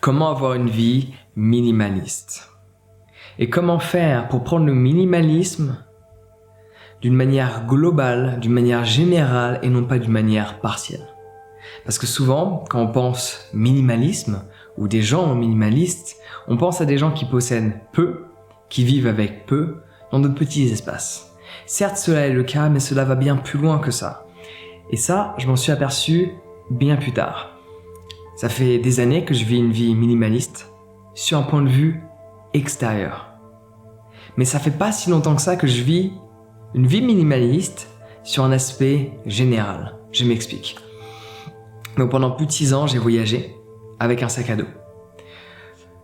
Comment avoir une vie minimaliste? Et comment faire pour prendre le minimalisme d'une manière globale, d'une manière générale et non pas d'une manière partielle? Parce que souvent, quand on pense minimalisme ou des gens minimalistes, on pense à des gens qui possèdent peu, qui vivent avec peu, dans de petits espaces. Certes, cela est le cas, mais cela va bien plus loin que ça. Et ça, je m'en suis aperçu bien plus tard. Ça fait des années que je vis une vie minimaliste sur un point de vue extérieur. Mais ça fait pas si longtemps que ça que je vis une vie minimaliste sur un aspect général. Je m'explique. Donc pendant plus de 6 ans, j'ai voyagé avec un sac à dos.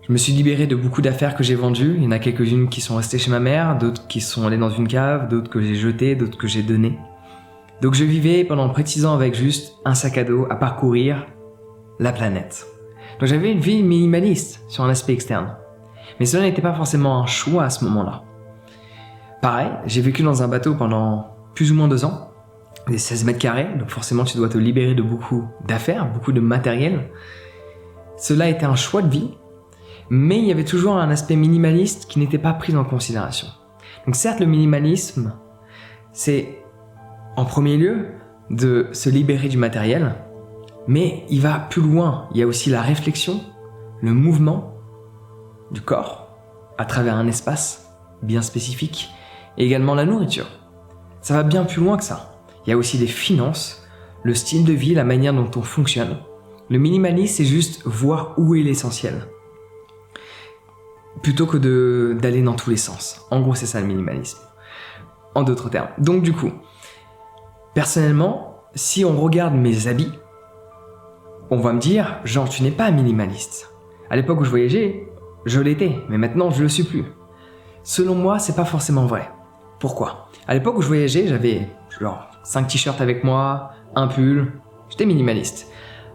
Je me suis libéré de beaucoup d'affaires que j'ai vendues. Il y en a quelques-unes qui sont restées chez ma mère, d'autres qui sont allées dans une cave, d'autres que j'ai jetées, d'autres que j'ai données. Donc je vivais pendant près de 6 ans avec juste un sac à dos à parcourir la planète. Donc j'avais une vie minimaliste sur un aspect externe. Mais cela n'était pas forcément un choix à ce moment-là. Pareil, j'ai vécu dans un bateau pendant plus ou moins 2 ans, des 16 mètres carrés, donc forcément tu dois te libérer de beaucoup d'affaires, beaucoup de matériel. Cela était un choix de vie, mais il y avait toujours un aspect minimaliste qui n'était pas pris en considération. Donc certes, le minimalisme, c'est en premier lieu de se libérer du matériel, mais il va plus loin. Il y a aussi la réflexion, le mouvement du corps à travers un espace bien spécifique et également la nourriture. Ça va bien plus loin que ça. Il y a aussi les finances, le style de vie, la manière dont on fonctionne. Le minimalisme, c'est juste voir où est l'essentiel plutôt que d'aller dans tous les sens. En gros, c'est ça le minimalisme. En d'autres termes. Donc du coup, personnellement, si on regarde mes habits, on va me dire, genre, tu n'es pas minimaliste. À l'époque où je voyageais, je l'étais, mais maintenant je le suis plus. Selon moi, c'est pas forcément vrai. Pourquoi? À l'époque où je voyageais, j'avais genre 5 t-shirts avec moi, un pull, j'étais minimaliste.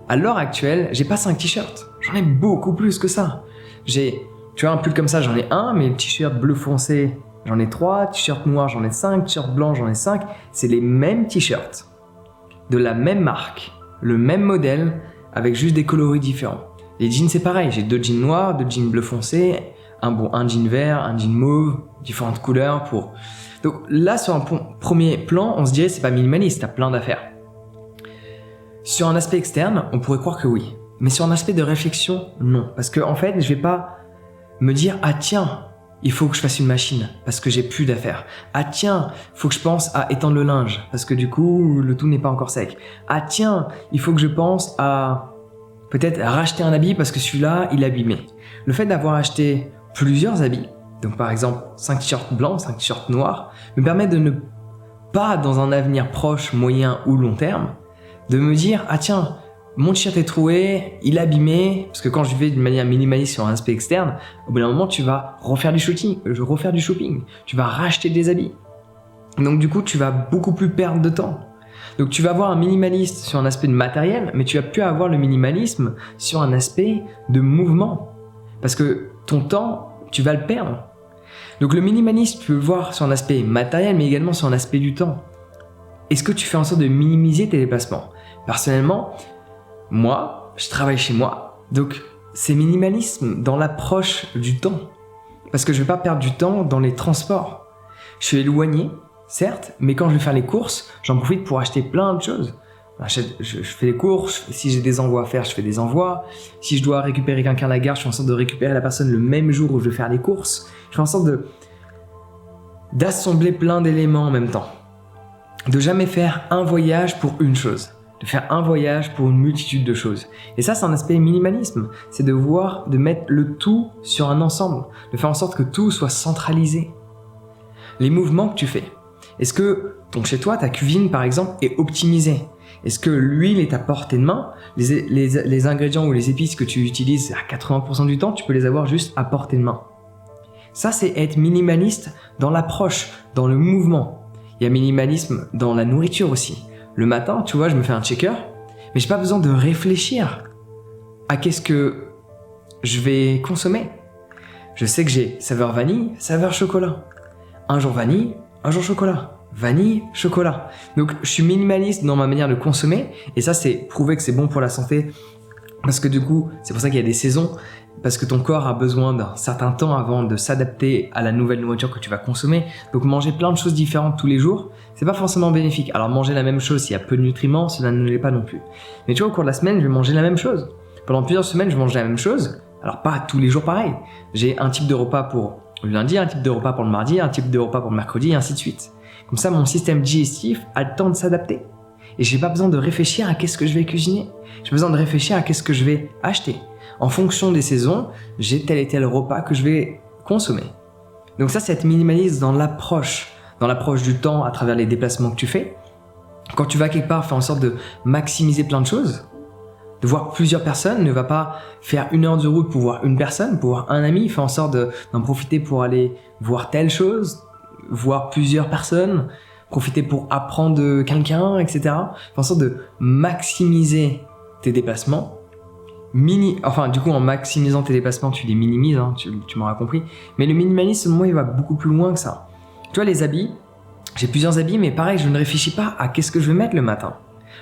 À l'heure actuelle, j'ai pas 5 t-shirts, j'en ai beaucoup plus que ça. Tu vois, un pull comme ça, j'en ai un, mais le t-shirt bleu foncé, j'en ai 3, t-shirt noir, j'en ai 5, t-shirt blanc, j'en ai 5. C'est les mêmes t-shirts, de la même marque, le même modèle, avec juste des coloris différents. Les jeans, c'est pareil, j'ai 2 jeans noirs, 2 jeans bleu foncé, un jean vert, un jean mauve, différentes couleurs pour... Donc là, sur un premier plan, on se dirait c'est pas minimaliste, t'as plein d'affaires. Sur un aspect externe, on pourrait croire que oui. Mais sur un aspect de réflexion, non. Parce que en fait, je vais pas me dire « Ah tiens, il faut que je fasse une machine parce que j'ai plus d'affaires. Ah tiens, il faut que je pense à étendre le linge parce que du coup, le tout n'est pas encore sec. Ah tiens, il faut que je pense à peut-être racheter un habit parce que celui-là, il est abîmé. » Le fait d'avoir acheté plusieurs habits, donc par exemple 5 t-shirts blancs, 5 t-shirts noirs, me permet de ne pas, dans un avenir proche, moyen ou long terme, de me dire « Ah tiens, mon t-shirt est troué, il est abîmé. » Parce que quand je vais d'une manière minimaliste sur un aspect externe, au bout d'un moment, tu vas refaire du shopping, tu vas racheter des habits. Donc du coup, tu vas beaucoup plus perdre de temps. Donc tu vas avoir un minimaliste sur un aspect de matériel, mais tu vas plus avoir le minimalisme sur un aspect de mouvement. Parce que ton temps, tu vas le perdre. Donc le minimalisme, tu peux le voir sur un aspect matériel, mais également sur un aspect du temps. Est-ce que tu fais en sorte de minimiser tes déplacements? Personnellement, moi, je travaille chez moi, donc c'est minimalisme dans l'approche du temps. Parce que je ne vais pas perdre du temps dans les transports. Je suis éloigné, certes, mais quand je vais faire les courses, j'en profite pour acheter plein de choses. Je fais les courses, si j'ai des envois à faire, je fais des envois. Si je dois récupérer quelqu'un à la gare, je fais en sorte de récupérer la personne le même jour où je vais faire les courses. Je fais en sorte d'assembler plein d'éléments en même temps. De jamais faire un voyage pour une chose. De faire un voyage pour une multitude de choses. Et ça, c'est un aspect minimalisme. C'est de mettre le tout sur un ensemble. De faire en sorte que tout soit centralisé. Les mouvements que tu fais. Est-ce que chez toi, ta cuisine, par exemple, est optimisée? Est-ce que l'huile est à portée de main? Les ingrédients ou les épices que tu utilises à 80% du temps, tu peux les avoir juste à portée de main. Ça, c'est être minimaliste dans l'approche, dans le mouvement. Il y a minimalisme dans la nourriture aussi. Le matin, tu vois, je me fais un checker, mais j'ai pas besoin de réfléchir à qu'est-ce que je vais consommer. Je sais que j'ai saveur vanille, saveur chocolat. Un jour vanille, un jour chocolat. Vanille, chocolat. Donc je suis minimaliste dans ma manière de consommer, et ça c'est prouvé que c'est bon pour la santé Parce que du coup, c'est pour ça qu'il y a des saisons, parce que ton corps a besoin d'un certain temps avant de s'adapter à la nouvelle nourriture que tu vas consommer. Donc manger plein de choses différentes tous les jours, c'est pas forcément bénéfique. Alors manger la même chose s'il y a peu de nutriments, cela ne l'est pas non plus. Mais tu vois, au cours de la semaine, je vais manger la même chose. Pendant plusieurs semaines, je mange la même chose. Alors pas tous les jours pareil. J'ai un type de repas pour le lundi, un type de repas pour le mardi, un type de repas pour le mercredi, et ainsi de suite. Comme ça, mon système digestif a le temps de s'adapter. Et j'ai pas besoin de réfléchir à qu'est-ce que je vais cuisiner. J'ai besoin de réfléchir à qu'est-ce que je vais acheter. En fonction des saisons, j'ai tel et tel repas que je vais consommer. Donc ça, c'est être minimaliste dans l'approche du temps à travers les déplacements que tu fais. Quand tu vas quelque part, fais en sorte de maximiser plein de choses. De voir plusieurs personnes, ne va pas faire 1 heure de route pour voir une personne, pour voir un ami, fais en sorte d'en profiter pour aller voir telle chose, voir plusieurs personnes, profiter pour apprendre de quelqu'un, etc. Fais en sorte de maximiser tes déplacements. Du coup, en maximisant tes déplacements, tu les minimises, hein, tu m'auras compris. Mais le minimalisme, moi, il va beaucoup plus loin que ça. Tu vois, les habits, j'ai plusieurs habits, mais pareil, je ne réfléchis pas à qu'est-ce que je vais mettre le matin.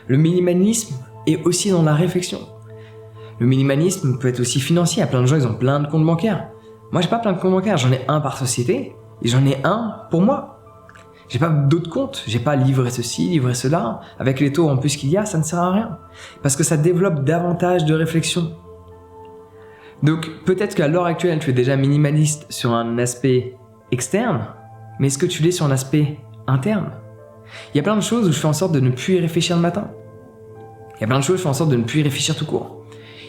Le minimalisme est aussi dans la réflexion. Le minimalisme peut être aussi financier. Il y a plein de gens, ils ont plein de comptes bancaires. Moi, j'ai pas plein de comptes bancaires, j'en ai un par société, et j'en ai un pour moi. J'ai pas d'autres comptes, j'ai pas livré ceci, livré cela. Avec les taux en plus qu'il y a, ça ne sert à rien. Parce que ça développe davantage de réflexion. Donc peut-être qu'à l'heure actuelle, tu es déjà minimaliste sur un aspect externe, mais est-ce que tu l'es sur un aspect interne? Il y a plein de choses où je fais en sorte de ne plus y réfléchir le matin. Il y a plein de choses où je fais en sorte de ne plus y réfléchir tout court.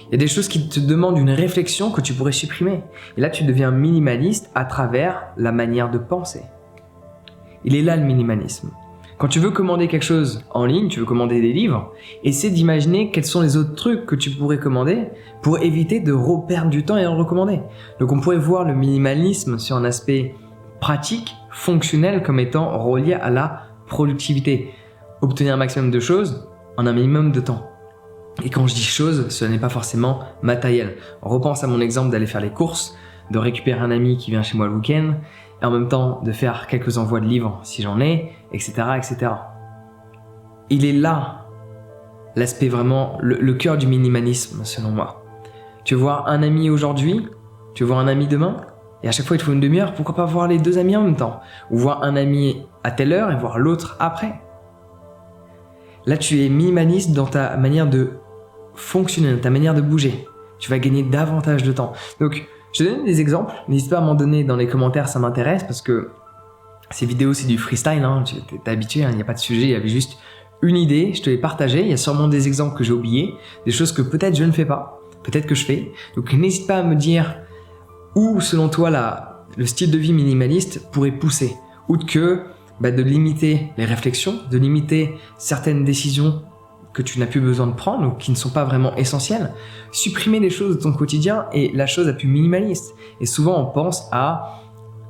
Il y a des choses qui te demandent une réflexion que tu pourrais supprimer. Et là, tu deviens minimaliste à travers la manière de penser. Il est là le minimalisme. Quand tu veux commander quelque chose en ligne, tu veux commander des livres, essaie d'imaginer quels sont les autres trucs que tu pourrais commander pour éviter de reperdre du temps et en recommander. Donc on pourrait voir le minimalisme sur un aspect pratique, fonctionnel comme étant relié à la productivité. Obtenir un maximum de choses en un minimum de temps. Et quand je dis choses, ce n'est pas forcément matériel. On repense à mon exemple d'aller faire les courses, de récupérer un ami qui vient chez moi le week-end, et en même temps de faire quelques envois de livres si j'en ai, etc. etc. Il est là l'aspect vraiment, le cœur du minimalisme selon moi. Tu veux voir un ami aujourd'hui, tu veux voir un ami demain, et à chaque fois il te faut une demi-heure, pourquoi pas voir les 2 amis en même temps? Ou voir un ami à telle heure et voir l'autre après. Là tu es minimaliste dans ta manière de fonctionner, dans ta manière de bouger. Tu vas gagner davantage de temps. Donc je te donne des exemples, n'hésite pas à m'en donner dans les commentaires, ça m'intéresse parce que ces vidéos c'est du freestyle, hein, tu es habitué, il n'y a pas de sujet, il y avait juste une idée, je te l'ai partagée, il y a sûrement des exemples que j'ai oubliés, des choses que peut-être je ne fais pas, peut-être que je fais, donc n'hésite pas à me dire où selon toi le style de vie minimaliste pourrait pousser, outre que de limiter les réflexions, de limiter certaines décisions que tu n'as plus besoin de prendre ou qui ne sont pas vraiment essentielles, supprimer des choses de ton quotidien est la chose la plus minimaliste. Et souvent on pense à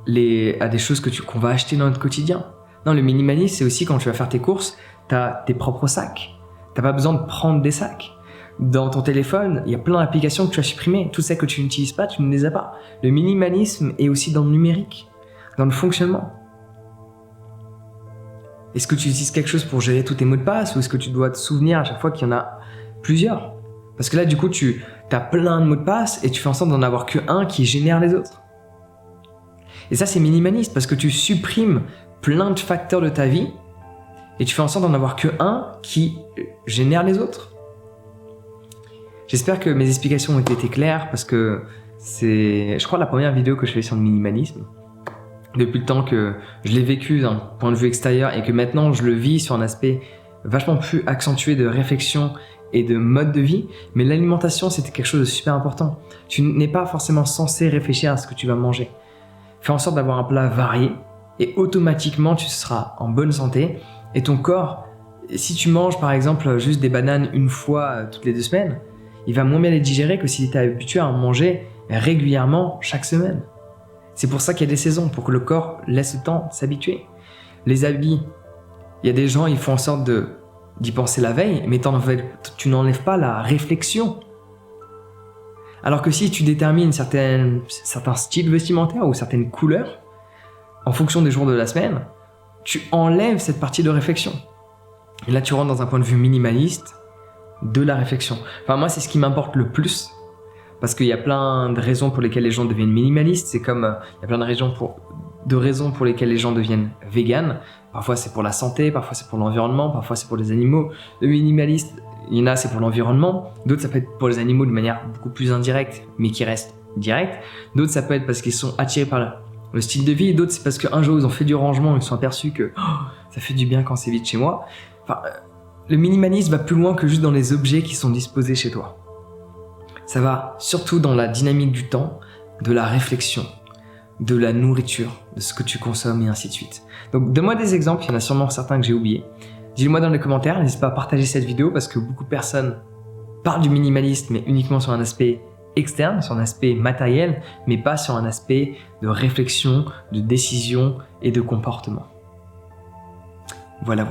des choses qu'on va acheter dans notre quotidien. Non, le minimalisme c'est aussi quand tu vas faire tes courses, tu as tes propres sacs. Tu n'as pas besoin de prendre des sacs. Dans ton téléphone, il y a plein d'applications que tu as supprimées. Tout ça que tu n'utilises pas, tu ne les as pas. Le minimalisme est aussi dans le numérique, dans le fonctionnement. Est-ce que tu utilises quelque chose pour gérer tous tes mots de passe ou est-ce que tu dois te souvenir à chaque fois qu'il y en a plusieurs? Parce que là, du coup, tu as plein de mots de passe et tu fais en sorte d'en avoir qu'un qui génère les autres. Et ça, c'est minimaliste parce que tu supprimes plein de facteurs de ta vie et tu fais en sorte d'en avoir qu'un qui génère les autres. J'espère que mes explications ont été claires parce que c'est, je crois, la première vidéo que je fais sur le minimalisme. Depuis le temps que je l'ai vécu d'un point de vue extérieur et que maintenant je le vis sur un aspect vachement plus accentué de réflexion et de mode de vie, mais l'alimentation c'était quelque chose de super important. Tu n'es pas forcément censé réfléchir à ce que tu vas manger. Fais en sorte d'avoir un plat varié et automatiquement tu seras en bonne santé et ton corps, si tu manges par exemple juste des bananes une fois toutes les 2 semaines, il va moins bien les digérer que s'il était habitué à en manger régulièrement chaque semaine. C'est pour ça qu'il y a des saisons, pour que le corps laisse le temps de s'habituer. Les habits, il y a des gens, ils font en sorte d'y penser la veille, mais tu n'enlèves pas la réflexion. Alors que si tu détermines certains styles vestimentaires ou certaines couleurs, en fonction des jours de la semaine, tu enlèves cette partie de réflexion. Et là, tu rentres dans un point de vue minimaliste, de la réflexion. Enfin, moi, c'est ce qui m'importe le plus, parce qu'il y a plein de raisons pour lesquelles les gens deviennent minimalistes. C'est comme il y a plein de raisons pour lesquelles les gens deviennent véganes. Parfois, c'est pour la santé, parfois, c'est pour l'environnement, parfois, c'est pour les animaux. Le minimaliste, il y en a, c'est pour l'environnement. D'autres, ça peut être pour les animaux de manière beaucoup plus indirecte, mais qui reste directe. D'autres, ça peut être parce qu'ils sont attirés par le style de vie. D'autres, c'est parce qu'un jour, ils ont fait du rangement, ils se sont aperçus que ça fait du bien quand c'est vide chez moi. Enfin, le minimalisme va plus loin que juste dans les objets qui sont disposés chez toi. Ça va surtout dans la dynamique du temps, de la réflexion, de la nourriture, de ce que tu consommes et ainsi de suite. Donc donne-moi des exemples, il y en a sûrement certains que j'ai oubliés. Dis-le-moi dans les commentaires, n'hésite pas à partager cette vidéo parce que beaucoup de personnes parlent du minimalisme mais uniquement sur un aspect externe, sur un aspect matériel, mais pas sur un aspect de réflexion, de décision et de comportement. Voilà.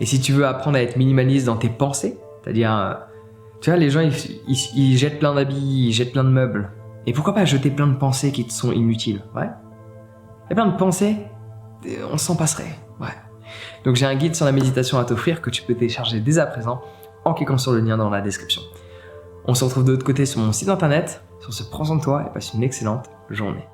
Et si tu veux apprendre à être minimaliste dans tes pensées, c'est-à-dire, tu vois, les gens, ils jettent plein d'habits, ils jettent plein de meubles. Et pourquoi pas jeter plein de pensées qui te sont inutiles, ouais? Il y a plein de pensées, on s'en passerait, ouais. Donc j'ai un guide sur la méditation à t'offrir que tu peux télécharger dès à présent en cliquant sur le lien dans la description. On se retrouve de l'autre côté sur mon site internet. Sur ce, prends soin de toi et passe une excellente journée.